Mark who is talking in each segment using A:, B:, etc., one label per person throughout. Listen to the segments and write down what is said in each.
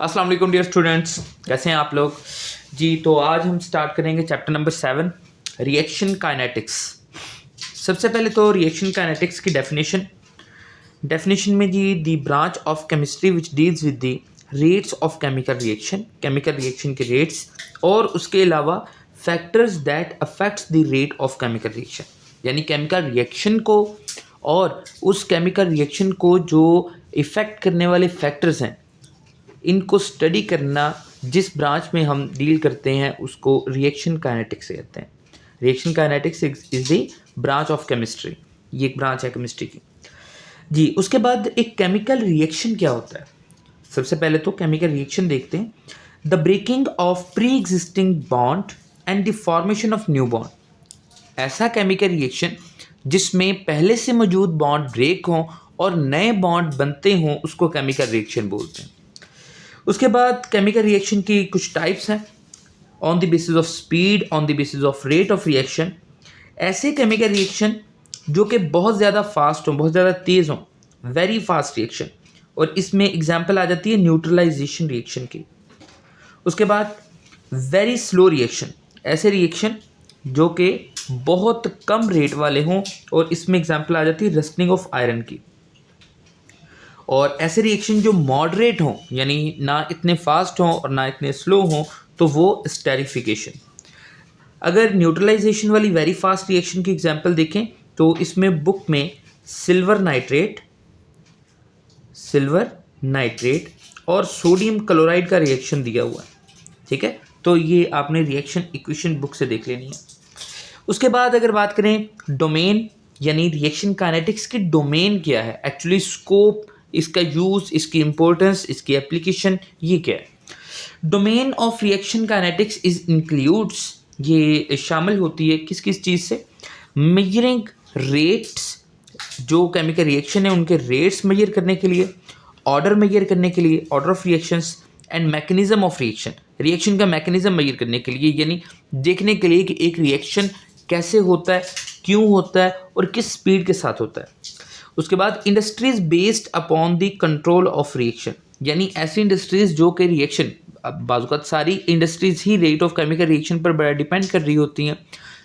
A: अस्सलाम वालेकुम dear students, कैसे हैं आप लोग जी। तो आज हम स्टार्ट करेंगे चैप्टर नंबर 7 रिएक्शन काइनेटिक्स। सबसे पहले तो रिएक्शन काइनेटिक्स की डेफिनेशन में जी the branch of chemistry which deals with the rates of chemical reaction के रेट्स और उसके अलावा factors that affects the rate of chemical reaction, यानी केमिकल रिएक्शन को और उस केमिकल रिएक्शन को जो इफ़ेक्ट करने वाले फैक्टर्स हैं इनको स्टडी करना। जिस ब्रांच में हम डील करते हैं उसको रिएक्शन काइनेटिक्स कहते हैं। Reaction kinetics is the branch of chemistry, ये एक ब्रांच है केमिस्ट्री की जी। उसके बाद एक केमिकल रिएक्शन क्या होता है, सबसे पहले तो केमिकल रिएक्शन देखते हैं। The breaking of pre existing bond and the formation of new bond. ऐसा केमिकल रिएक्शन जिसमें पहले से मौजूद बॉन्ड ब्रेक हों और नए बॉन्ड बनते हों उसको केमिकल रिएक्शन बोलते हैं। उसके बाद केमिकल रिएक्शन की कुछ टाइप्स हैं। On the basis of speed, on the basis of rate of reaction. ऐसे केमिकल रिएक्शन जो कि बहुत ज़्यादा फास्ट हों, बहुत ज़्यादा तेज़ हों, वेरी फास्ट रिएक्शन, और इसमें एग्जांपल आ जाती है न्यूट्रलाइजेशन रिएक्शन की। उसके बाद वेरी स्लो रिएक्शन, ऐसे रिएक्शन जो कि बहुत कम रेट वाले हों, और इसमें एग्जांपल आ जाती है रस्टनिंग ऑफ आयरन की। और ऐसे रिएक्शन जो मॉडरेट हों, यानी ना इतने फास्ट हों और ना इतने स्लो हों, तो वो स्टेरिफिकेशन। अगर न्यूट्रलाइजेशन वाली वेरी फास्ट रिएक्शन की एग्जांपल देखें तो इसमें बुक में सिल्वर नाइट्रेट और सोडियम क्लोराइड का रिएक्शन दिया हुआ है, ठीक है। तो ये आपने रिएक्शन इक्वेशन बुक से देख लेनी है। उसके बाद अगर बात करें डोमेन, यानी रिएक्शन काइनेटिक्स की डोमेन क्या है, एक्चुअली स्कोप, इसका यूज़, इसकी इंपॉर्टेंस, इसकी एप्लीकेशन, ये क्या है। Domain of reaction kinetics is includes, ये शामिल होती है किस किस चीज़ से, मेजरिंग रेट्स, जो केमिकल रिएक्शन है उनके रेट्स मेजर करने के लिए, ऑर्डर मेजर करने के लिए, order of reactions, and mechanism of reaction का मैकेनिज्म मेजर करने के लिए, यानी देखने के लिए कि एक रिएक्शन कैसे होता है, क्यों होता है और किस स्पीड के साथ होता है। उसके बाद industries based upon the control of reaction, यानी ऐसी इंडस्ट्रीज जो कि रिएक्शन, अब बाज़ सारी industries he rate of chemical reaction पर बड़ा डिपेंड कर रही होती हैं,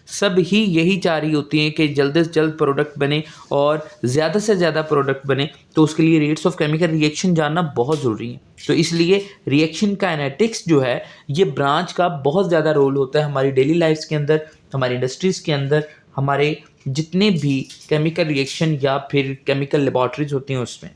A: सब ही यही चाह रही होती हैं कि जल्द से जल्द प्रोडक्ट बने और ज़्यादा से ज़्यादा प्रोडक्ट बने, तो उसके लिए रेट्स ऑफ केमिकल रिएक्शन जानना बहुत ज़रूरी है। तो इसलिए रिएक्शन काइनेटिक्स जो है ये ब्रांच का बहुत ज़्यादा रोल होता है हमारी डेली लाइफ्स के अंदर, हमारी इंडस्ट्रीज़ के अंदर, हमारे जितने भी केमिकल रिएक्शन या फिर केमिकल लेबॉर्ट्रीज होती हैं उसमें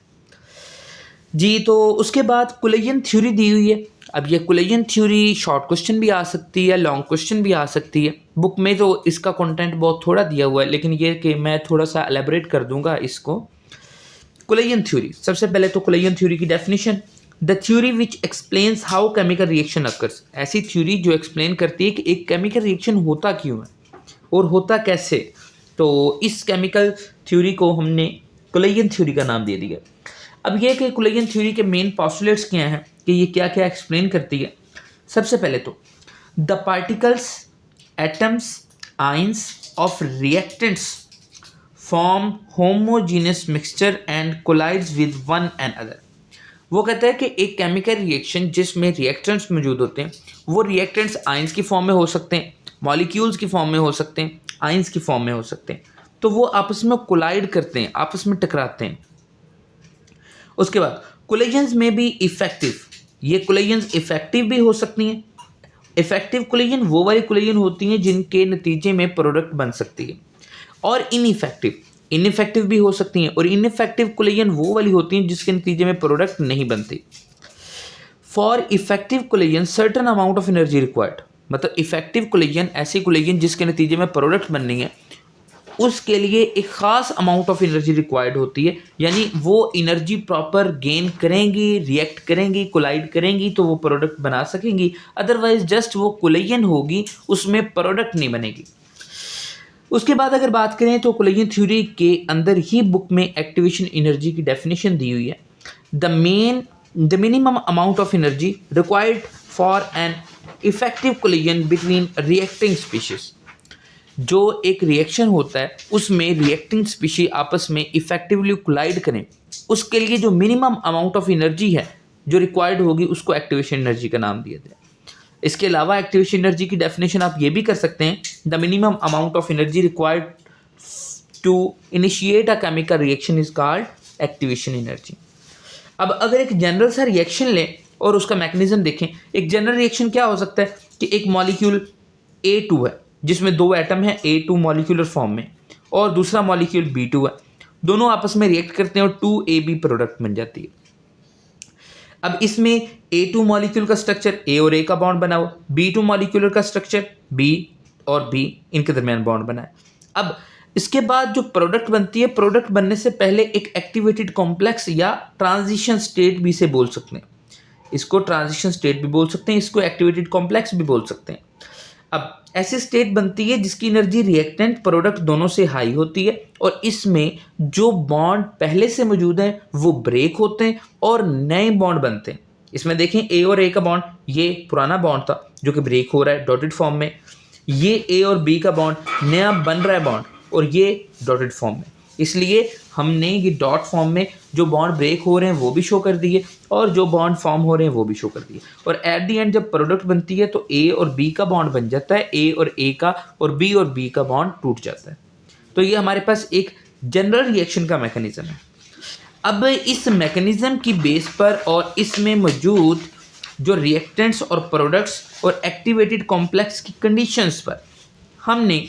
A: जी। तो उसके बाद कोलेजन थ्योरी दी हुई है। अब ये कोलेजन थ्योरी शॉर्ट क्वेश्चन भी आ सकती है, लॉन्ग क्वेश्चन भी आ सकती है। बुक में तो इसका कंटेंट बहुत थोड़ा दिया हुआ है, लेकिन ये कि मैं थोड़ा सा एलेबरेट कर दूंगा इसको। कोलेजन थ्योरी, सबसे पहले तो कोलेजन थ्योरी की definition, the theory which explains how chemical reaction occurs. ऐसी थ्योरी जो एक्सप्लेन करती है कि एक केमिकल रिएक्शन होता क्यों है और होता कैसे। तो इस केमिकल थ्योरी को हमने कोलेजन थ्योरी का नाम दे दिया। अब यह कि कोलेजन थ्योरी के मेन पॉस्टुलेट्स क्या हैं, कि ये क्या क्या एक्सप्लेन करती है। सबसे पहले तो the particles, atoms, ions of reactants form homogeneous mixture and collides with one and other. वो कहता है कि एक केमिकल रिएक्शन जिसमें रिएक्टेंट्स मौजूद होते हैं, वो रिएक्टेंट्स आयंस की फॉर्म में हो सकते हैं, मॉलिक्यूल्स की फॉर्म में हो सकते हैं, आयंस की फॉर्म में हो सकते हैं, तो वो आपस में कोलाइड करते हैं, आपस में टकराते हैं। उसके बाद कोलिजन्स में भी इफेक्टिव, ये कोलिजन्स इफेक्टिव भी हो सकती हैं। इफेक्टिव कोलिजन वो वाली कोलिजन होती हैं जिनके नतीजे में प्रोडक्ट बन सकती है, और इनइफेक्टिव भी हो सकती हैं। और इनइफेक्टिव कोलिजन वो वाली होती हैं जिसके नतीजे में प्रोडक्ट नहीं बनती। For effective collision certain amount of energy required, मतलब इफेक्टिव कोलिजन ऐसी कोलिजन जिसके नतीजे में प्रोडक्ट बननी है, उसके लिए एक ख़ास अमाउंट ऑफ एनर्जी रिक्वायर्ड होती है, यानी वो एनर्जी प्रॉपर गेन करेंगी, रिएक्ट करेंगी, कोलाइड करेंगी, तो वो प्रोडक्ट बना सकेंगी। अदरवाइज जस्ट वो कोलिजन होगी, उसमें प्रोडक्ट नहीं बनेगी। उसके बाद अगर बात करें तो कोलिजन थ्योरी के अंदर ही बुक में एक्टिवेशन एनर्जी की डेफिनेशन दी हुई है। The minimum amount of energy required for an effective collision between reacting species. जो एक रिएक्शन होता है उसमें रिएक्टिंग स्पीशी आपस में इफेक्टिवली कोलाइड करें, उसके लिए जो मिनिमम अमाउंट ऑफ एनर्जी है जो रिक्वायर्ड होगी उसको एक्टिवेशन एनर्जी का नाम दिया जाए। इसके अलावा एक्टिवेशन एनर्जी की डेफिनेशन आप ये भी कर सकते हैं, the minimum amount of energy required to initiate a chemical reaction is called activation energy. अब अगर एक जनरल सा रिएक्शन लें और उसका मैकेनिज्म देखें, एक जनरल रिएक्शन क्या हो सकता है कि एक मॉलिक्यूल A2 है जिसमें 2 एटम है A2 मॉलिक्यूलर फॉर्म में, और दूसरा मॉलिक्यूल B2 है, दोनों आपस में रिएक्ट करते हैं और 2AB प्रोडक्ट बन जाती है। अब इसमें A2 मॉलिक्यूल का स्ट्रक्चर A और A का बॉन्ड बना हुआ, B2 मॉलिक्यूलर का स्ट्रक्चर B और B इनके दरमियान बॉन्ड बना है। अब इसके बाद जो प्रोडक्ट बनती है, प्रोडक्ट बनने से पहले एक एक्टिवेटेड कॉम्प्लेक्स या ट्रांजिशन स्टेट भी इसे बोल सकते हैं। इसको ट्रांजिशन स्टेट भी बोल सकते हैं, इसको एक्टिवेटेड कॉम्प्लेक्स भी बोल सकते हैं। अब ऐसी स्टेट बनती है जिसकी एनर्जी रिएक्टेंट प्रोडक्ट दोनों से हाई होती है और इसमें जो बॉन्ड पहले से मौजूद हैं वो ब्रेक होते हैं और नए बॉन्ड बनते हैं। इसमें देखें A और A का बॉन्ड, ये पुराना बॉन्ड था जो कि ब्रेक हो रहा है डॉटेड फॉर्म में, ये A और B का बॉन्ड नया बन रहा है बॉन्ड और ये डॉटेड फॉर्म में। इसलिए हमने ये डॉट फॉर्म में जो बॉन्ड ब्रेक हो रहे हैं वो भी शो कर दिए और जो बॉन्ड फॉर्म हो रहे हैं वो भी शो कर दिए, और एट दी एंड जब प्रोडक्ट बनती है तो A और B का बॉन्ड बन जाता है, A और A का, और B और B का बॉन्ड टूट जाता है। तो ये हमारे पास एक जनरल रिएक्शन का मैकेनिज्म है। अब इस मैकेनिज्म की बेस पर और इसमें मौजूद जो रिएक्टेंट्स और प्रोडक्ट्स और एक्टिवेटेड कॉम्प्लेक्स की कंडीशंस पर हमने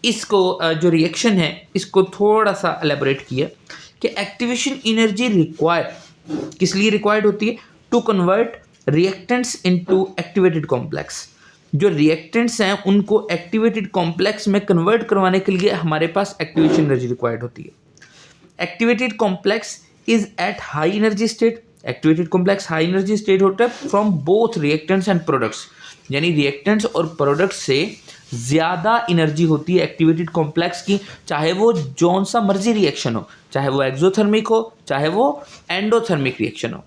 A: इसको जो रिएक्शन है इसको थोड़ा सा एलेबोरेट किया कि एक्टिवेशन एनर्जी रिक्वायर्ड किस लिए रिक्वायर्ड होती है, to convert reactants into activated complex. जो रिएक्टेंट्स हैं उनको एक्टिवेटेड कॉम्प्लेक्स में कन्वर्ट करवाने के लिए हमारे पास एक्टिवेशन एनर्जी रिक्वायर्ड होती है। Activated complex is at high energy state, activated complex high energy state होता है from both reactants and products, यानी रिएक्टेंट्स और प्रोडक्ट्स से ज़्यादा एनर्जी होती है एक्टिवेटेड कॉम्प्लेक्स की, चाहे वो जौन सा मर्जी रिएक्शन हो, चाहे वो एक्सोथर्मिक हो चाहे वो एंडोथर्मिक रिएक्शन हो।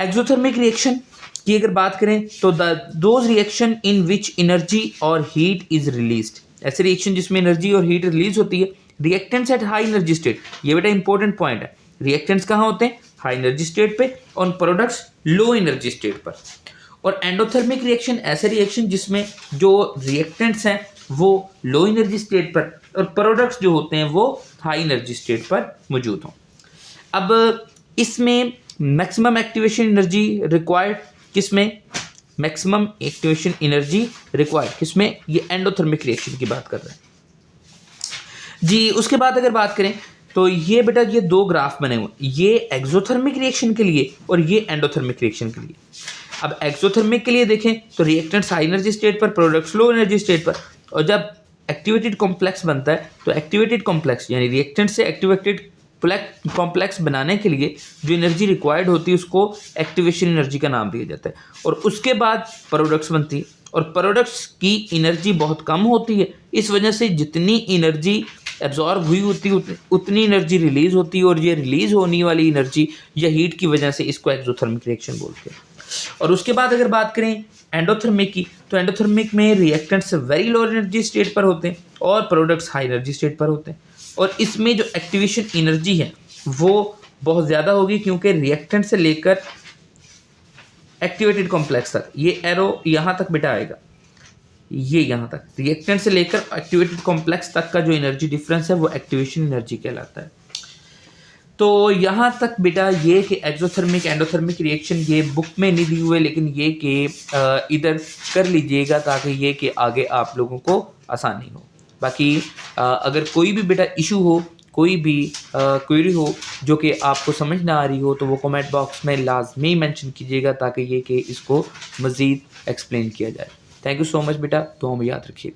A: एक्सोथर्मिक रिएक्शन की अगर बात करें तो those reaction in which energy और हीट इज रिलीज्ड, ऐसे रिएक्शन जिसमें एनर्जी और हीट रिलीज होती है। Reactants at high energy state, ये बेटा इंपॉर्टेंट पॉइंट है, रिएक्टेंट्स कहाँ होते हैं, हाई एनर्जी स्टेट पे, और प्रोडक्ट्स लो एनर्जी स्टेट पर। और एंडोथर्मिक रिएक्शन ऐसे रिएक्शन जिसमें जो रिएक्टेंट्स हैं वो लो एनर्जी स्टेट पर और प्रोडक्ट्स जो होते हैं वो हाई एनर्जी स्टेट पर मौजूद हों। अब इसमें मैक्सिमम एक्टिवेशन एनर्जी रिक्वायर्ड किसमें, मैक्सिमम एक्टिवेशन एनर्जी रिक्वायर्ड किसमें, ये एंडोथर्मिक रिएक्शन की बात कर रहे हैं जी। उसके बाद अगर बात करें तो ये बेटा ये 2 ग्राफ बने हुए, ये एक्सोथर्मिक रिएक्शन के लिए और ये एंडोथर्मिक रिएक्शन के लिए। अब एक्सोथर्मिक के लिए देखें तो रिएक्टेंट्स हाई एनर्जी स्टेट पर, प्रोडक्ट्स लो एनर्जी स्टेट पर, और जब एक्टिवेटेड कॉम्प्लेक्स बनता है तो एक्टिवेटेड कॉम्प्लेक्स यानी रिएक्टेंट से एक्टिवेटेड कॉम्प्लेक्स बनाने के लिए जो एनर्जी रिक्वायर्ड होती है उसको एक्टिवेशन एनर्जी का नाम दिया जाता है। और उसके बाद प्रोडक्ट्स बनती है और प्रोडक्ट्स की एनर्जी बहुत कम होती है, इस वजह से जितनी एनर्जी एब्जॉर्ब हुई होती है उतनी एनर्जी रिलीज होती है, और ये रिलीज होने वाली एनर्जी या हीट की वजह से इसको एक्सोथर्मिक रिएक्शन बोलते हैं। और उसके बाद अगर बात करें एंडोथर्मिक की तो एंडोथर्मिक में reactants very low energy state पर होते हैं और प्रोडक्ट्स हाई एनर्जी स्टेट पर होते हैं, और इसमें जो एक्टिवेशन एनर्जी है वो बहुत ज़्यादा होगी क्योंकि रिएक्टेंट से लेकर एक्टिवेटेड कॉम्प्लेक्स तक, ये एरो यहाँ तक बेटा आएगा, ये यहाँ तक रिएक्टेंट से लेकर एक्टिवेटेड कॉम्प्लेक्स तक का जो एनर्जी डिफरेंस है वो एक्टिवेशन एनर्जी कहलाता है। तो यहाँ तक बेटा ये कि एक्सोथर्मिक एंडोथर्मिक रिएक्शन ये बुक में नहीं दी हुए, लेकिन ये कि इधर कर लीजिएगा ताकि ये कि आगे आप लोगों को आसानी हो। बाकी अगर कोई भी बेटा इशू हो, कोई भी क्वेरी हो जो कि आपको समझ ना आ रही हो तो वो कमेंट बॉक्स में लाजमी मेंशन कीजिएगा ताकि ये कि इसको मज़ीद एक्सप्लेन किया जाए। थैंक यू सो मच बेटा, तो हम याद रखिए।